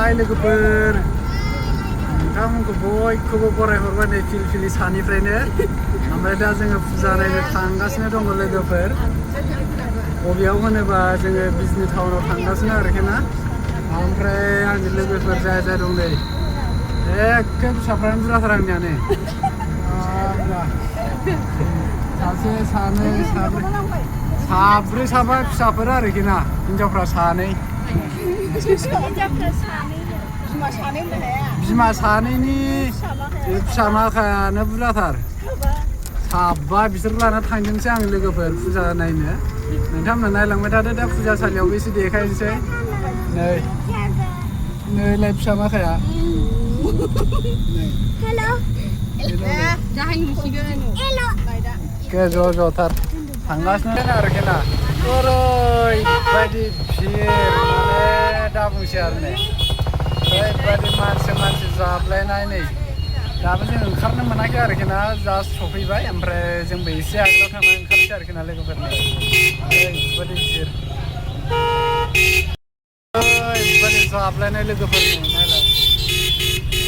सफैबाय लोगोफोर नोंथांमोनखौ बयखौबो बरायहरबाय नै फिलफिलि सानिफ्रायनो ओमफ्राय दा जोङो फुजा नायनो थांगासिनो दङ लोगोफोर बबेयाव होनोबा जोङो बिजनि टाउनाव थांगासिनो आरोखि ना ओमफ्राय आंनि लोगोफोर जाय जाय दं नै एखे फिसाफ्रानो बुरजाथार आंनियानो सासे सानै साब्रै साबा फिसाफोर आरोखि ना हिनजावफ्रा सानै बिमा सानैनि फिसामाखायानो बुरजाथार साबा बिसोर लाना थांदोंसै आं लोगोफोर फुजा नायनो नोंथांमोना नायलांबाय थादो दा फुजासालियावबो एसे देखायनोसै नैलाय फिसामाखाया ज' ज'थार थांगासिनो आरोखि ना ओरैबायदि भिर माने दा बुंसै आरो नै ओरैबायदि मानसि जाबलायनाय नै दाबो जों ओंखारनो मोनाखै आरोखि ना जास्ट सफैबाय ओमफ्राय जोंबो एसे आगोलाव थांनानै ओंखारसै आरोखि ना लोगोफोरनि ओरैबायदि भिर ओरैबायदि जाबलायनाय लोगोफोरनि नायलाय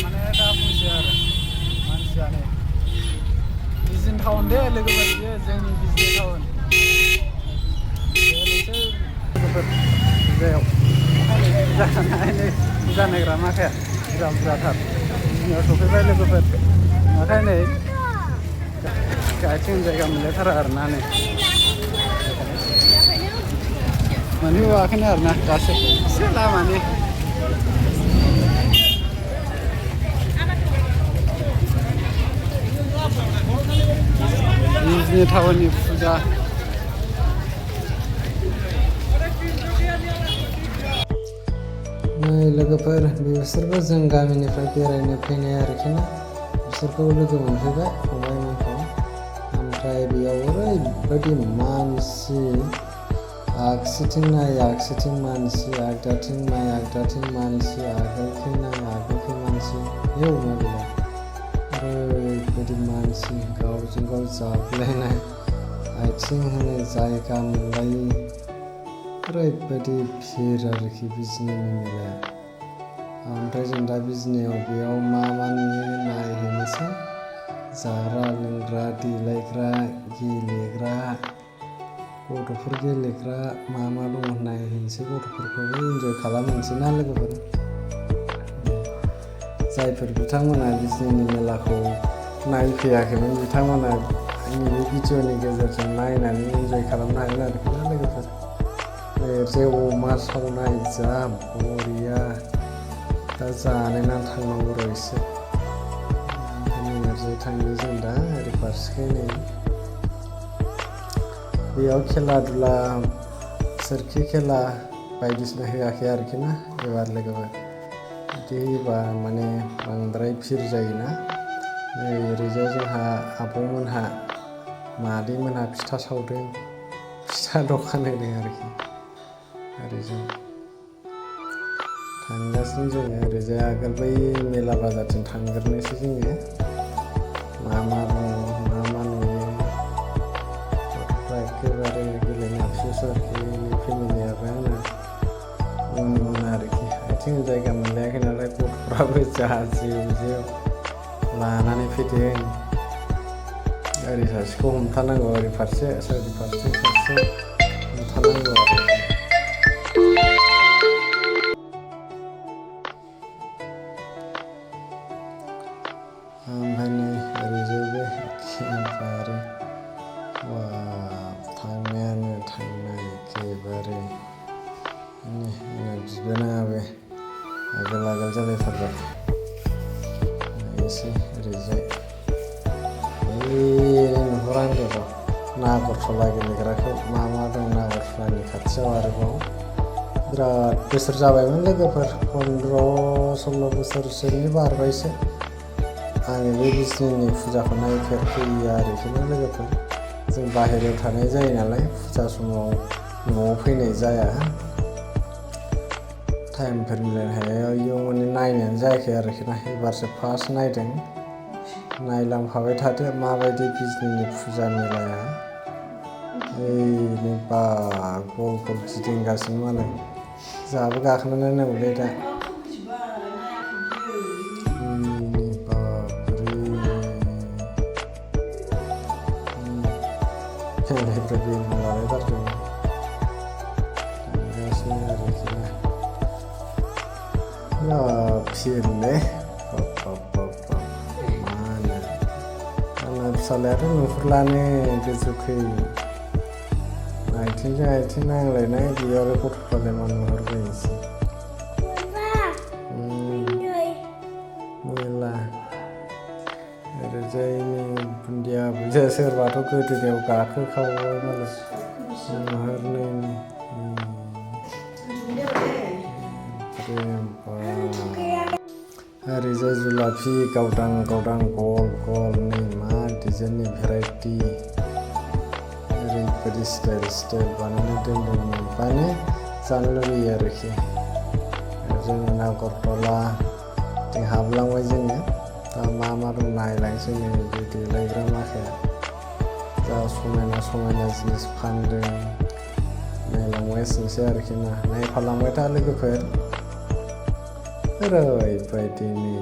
माने दा बुंसै आरो मानसियानो बिजनि टाउन दे लोगोफोर बियो जोंनि बिजनि टाउन लोगोफोर फुजायाव फुजा नायग्रा माखाया बुरजाथार बिजनियाव सफैबाय लोगोफोर नाथाय नै आथिं जायगा मोनलायथारा आरोना नै मोनहैबावाखैनो आरोना दासो एसे लामानि बिजनि टाउननि फुजा नै लोगोफोर बिसोरबो जों गामिनिफ्राय बेरायनो फैनाय आरोखि ना बिसोरखौ लोगो मोनफैबाय फंबायमोनखौ ओमफ्राय बेयाव ओरैबायदि मानसि आगसिथिं नाय आगसिथिं मानसि आगदाथिं नाय आगदाथिं मानसि आगोलखै नाय आगोलखै मानसि बेयाव मा गैला ओरैबायदि मानसि गावजों गाव जाबलायनाय आथिं होनो जायगा मोनलायि ओरैबायदि भिर आरोखि बिजनिनि मेलाया ओमफ्राय जों दा बिजनियाव बेयाव मा नुयो नायहैनोसै जाग्रा लोंग्रा देलायग्रा गेलेग्रा गथ'फोर गेलेग्रा मा दङ नायहैनोसै गथ'फोरखौबो इन्जय खालामहैनोसै ना लोगोफोर जायफोर बिथांमोना बिजनिनि मेलाखौ नायफैयाखैमोन बिथांमोना आंनि बे भिडिअनि गेजेरजों नायनानै इन्जय खालामनो हागोन आरोखि ना लोगोफोर ओरैजाय अमा सावनाय जा बरिया दा जानायना थांनांगौ र' एसे ओरैजाय थांनो जों दा ओरै फारसेखै नै बेयाव खेला दुला सोरखि खेला बायदिसिना होआखै आरोखि ना एबार लोगोफोर बिदि होयोबा माने बांद्राय भिर जायोना ओरैजाय जोंहा आब'मोनहा मादैमोनहा फिथा सावदों फिथा दखान होदों आरोखि ओरैजाय थांगासिनो जोङो ओरैजाय आगोल बै मेला बाजारथिं थांग्रोनोसै जोङो मा दङ मा नुयो गथ'फ्रा एखेबारे गेलेनो आबसुस आरोखि फेमिलियाबो आंना उन आरोखि आथिं जायगा मोनलायाखै नालाय गथ'फ्राबो जा जिउ लानानै फैदों ओरै सासेखौ हमथानांगौ ओरै फारसे ओरै फारसे हमथानांगौ आरो ओमफ्राय नै ओरैजायबो एखेबारे थांनाय एखेबारे बिबोनाङाबो आगोल जालायथारबाय एसे ओरैजाय नुहुरा होनदों र' नागरथला गेलेग्राखौ मा दं नागरथलानि खाथियाव आरोबाव बिराद बोसोर जाबायमोन लोगोफोर 15-16 बोसोरसोनि बारबायसो आङो बे बिजनिनि फुजाखौ नायफेरफैयो आरोखि ना लोगोफोर जों बाहेरायाव थानाय जायो नालाय फुजा समाव न'आव फैनाय जाया टाइमफोर मिलायनो हाया इयाव माने नायनायानो जायाखै आरोखि ना एबारसो फार्स्ट नायदों नायलांफाबाय थादो माबायदि बिजनिनि फुजा मेलाया ओरैनो गल गिदिंगासिनो मालाय जोंहाबो गाखोनानै नायनांगौलै दा फुंनिफ्राय बेनो लालायथारदों थांगासिनो आरोखि ना फिरले मा होनो आंना फिसालायाथ' नुहुरलानो गोजौखै आथिंजों आथिं नांलायनाय बेयाव आरो गथ'फ्रालाय मा नुहुरबायनोसै मेला ओरैजाय नै बुन्दिया बुन्दिया सोरबाथ' गोदोनायाव गाखोखावबाय मालाय नुहुरनायनि ओरैजाय जुलाफि गावदां गावदां गल गल नै मा डिजाइननि भेराइटि ओरैबायदि स्टाइल बानायना दोनदों नुबानो जानो लुबैयो आरोखि जोङो नागरटला जों हाबलांबाय जोङो दा मा दं नायलांसै नै बे देलायग्रा माखाया जा समायना जिनिस फानदों नायलांगासिनोसै आरोखि ना नायफालांबाय था लोगोफोर ओरैबायदि नै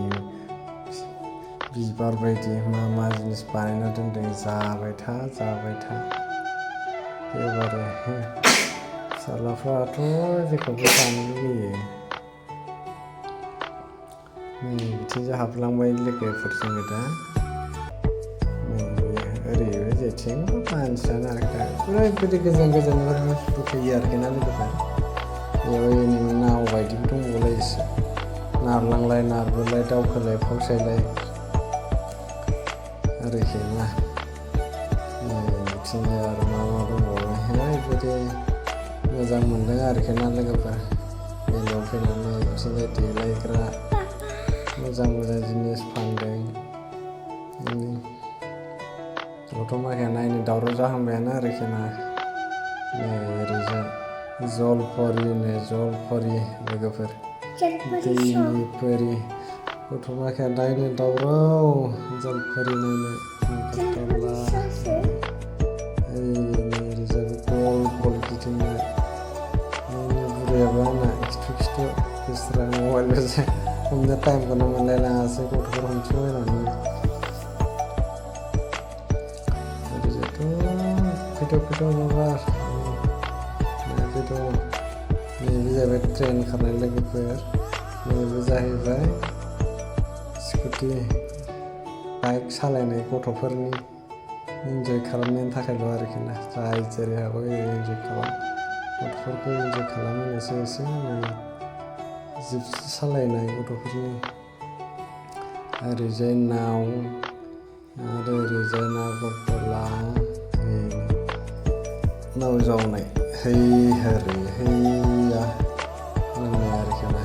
बिबार बायदि मा जिनिस बानायना दोनदों जाबाय था एबारे फिसालाफ्राथ' जेखौबो जानो लुबैयो नै बिथिंजों हाबलांबाय लोगोफोर जोङो दा ओरैबो जेथिंबो मानसियानो आरोखि दा ओरैबायदि गोजाननिफ्राय मानसिफोर फैयो आरोखि ना लोगोफोर बेयाव नाव बायदिबो दंबावलायोसो नारलांलाय नारबोलाय दावखोलाय फावसायलाय आरोखि ना बिथिंजाय आरो मा दंबावो ओरैबायदि मोजां मोनदों आरोखि ना लोगोफोर मेलायाव फैनानै बिथिंजाय देलायग्रा मोजां जिनिस फानदों गथ' माखाया नायनो दावराव जाहांबायानो आरोखि ना नै ओरैजाय जलफरि लोगोफोर दैनि परि गथ' माखाया नायनो दावराव जलफरि नायनो ओरैजाय गल गिदिंनाय बुरैयाबो आंना खिथु बिस्रा मबाइलबो हमनो टाइमखौनो मोनलायलाङासै गथ'फोर हमथिंबायनानै ओरैजायथ' फैथाव माबा नैबे जाहैबाय ट्रेन खारनाय लोगोफोर नैबे जाहैबाय स्कुटि बाइक सालायनाय गथ'फोरनि इन्जय खालामनायनि थाखायल' आरोखि ना जाय जेरै हागौ इन्जय गथ'फोरखौ इन्जय खालामहोनोसो एसे जिपसि सालायनाय गथ'फोरनि ओरैजाय नाव आरो ओरैजाय नागरटला नाव जावनाय हैया होननाय आरोखि ना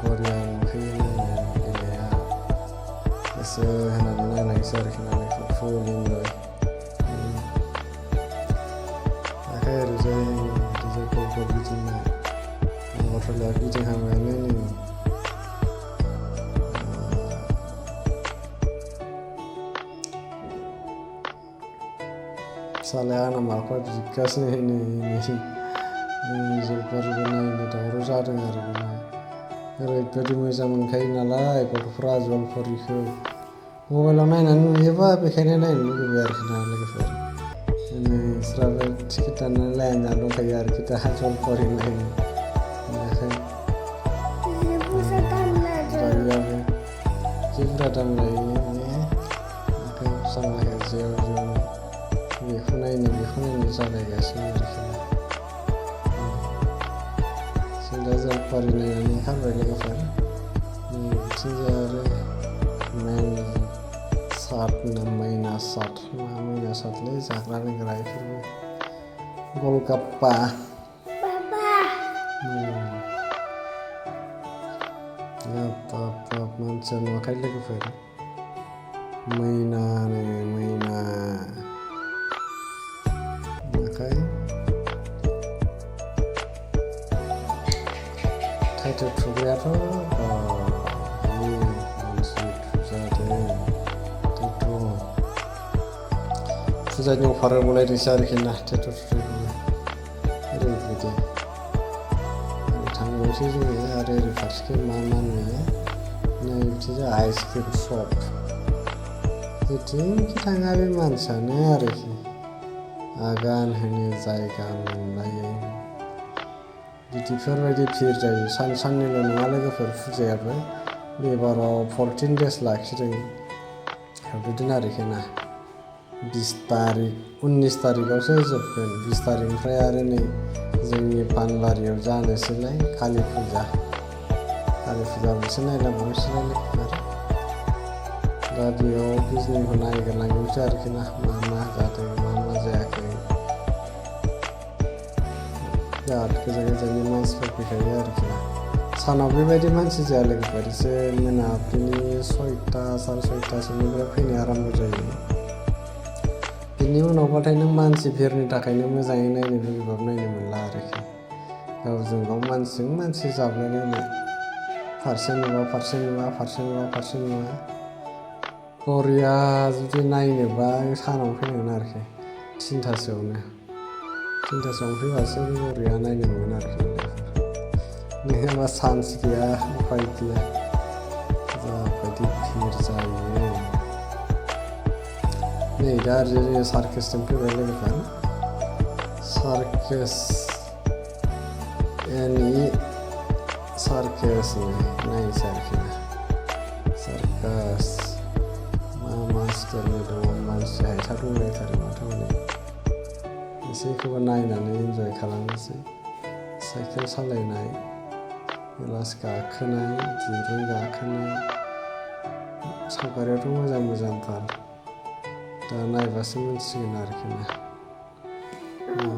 बरिया नुखायो गेलेया गोसो होनानै नायनायसै आरोखि ना फुल इन्जय ओरैजाय गल गिदिंनाय नागरटलाया गिदिंहांबायानो नै फिसालाया आंना माखौबा बिगासिनो जलफरिबो नायनो दावराव जादों आरो बेना ओरैबायदि मोजां मोनखायो नालाय गथ'फ्रा जलफरिखौ मबाइलाव नायनानै नुयोबा बेखायनो नायनो लुगैबाय आरोखि ना लोगोफोर नोंस्राबो टिकेट दाननानै लाइन जाना दंखायो आरोखि दा जलफरि नायनो बायबाबो जि बुरजा दाम लायो ओमफ्राय फिसालाया जेव बेखौ नायनो जालायगासिनो आरोखि ना जों दा जलफरि नायनानै ओंखारबाय लोगोफोर बिथिंजाय आरो मैना सातलै जाग्रा लोंग्रा बेफोरबो गलगाप्पा मानसिया नुवाखै लोगोफोर मैना टाइटेल थुग्रायाथ' मानसि थुजादों फुजानि अफार होबावलायदोंसो आरोखि ना टाइटेल थुग्राखौबो ओरैबायदि थांबावसै जोङो आरो ओरै फारसेखै मा नुयो नै बिथिंजाय आइसक्रिम शप जेथिंखि थाङा बे मानसियानो आरोखि आगान होनो जायगा मोनलायै बिदिफोरबायदि भिर जायो। साननैल' नङा लोगोफोर फुजायाबो एबाराव 14 days लाखिदों। बिदिनो आरोखि ना 20 तारिख 19 तारिखआवसो जोबगोन। 20 तारिखनिफ्राय आरो नै जोंनि पानबारियाव जानोसैलाय कालि फुजा मोनसे नायलांबावनोसैलाय लोगोफोर। दा बेयाव बिजनिखौ नायग्रोलांनोसै आरोखि ना मा जादों मा जायाखै। बिराद गोजान मानसिफोर फैखायो आरोखि ना। सानाव बेबायदि मानसि जाया लोगोफोर, एसे मोनाबिलिनि 6ता साराय 6तासोनिफ्राय फैनो आराम्भ जायो। बिनि उनावबाथाय नों मानसि भिरनि थाखायनो मोजाङै नायनो लुबैबाबो नायनो मोनला आरोखि। गावजों गाव मानसिजों मानसि जाबलायलायनाय, फारसे नुवा बरिया जुदि नायनोबा सानावनो फैनांगोन आरोखि 3तासोआवनो फैबासो बरिया नायनो मोनगोन आरोखि। नङाबा चान्स गैया, उफाय गैया, जाबायदि भिर जायो। नै दा आरो जोङो सार्कासजों फैबाय लोगोफोर। सार्कास नायनोसै आरोखि ना। सार्कास मा स्टाइलनि दङ, मानसि हायथा दंलायथारो माथो हनै। एसेखौबो नायनानै इन्जय खालामनोसै। साइकेल सालायनाय, गिलास गाखोनाय, दिरुं गाखोनाय, सावगारियाथ' मोजांथार। दा नायबासो मिथिसिगोन आरोखि ना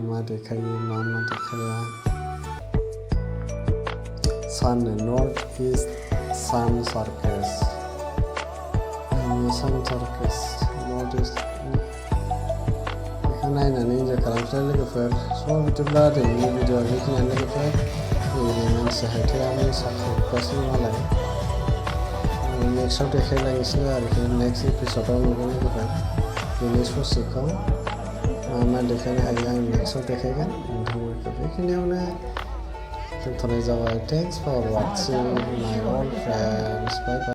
मा देखायो मा देखाया। नर्थ इस्ट सान सार्कास नर्थ इस्ट बेखौ नायनानै इन्जय खालामसै लोगोफोर। बिदिब्ला दिनैनि भिडिअ'आ बेखिनियानो लोगोफोर। मानसि हायथायानो साखावगासिनो मालाय। नेक्स्टआव देखायलायनोसै आरोखि, नेक्स्ट एपिसडआव नुगोन लोगोफोर। बेनि ससेखौ मा देखायनो हायो आं नेक्स्टआव देखायगोन नोंथांमोनखौ। बेखिनियावनो दोनथ'नाय जाबाय। थेंक्स फर वाचिं माय अल फ्रेन्ड्स। बाय बाय।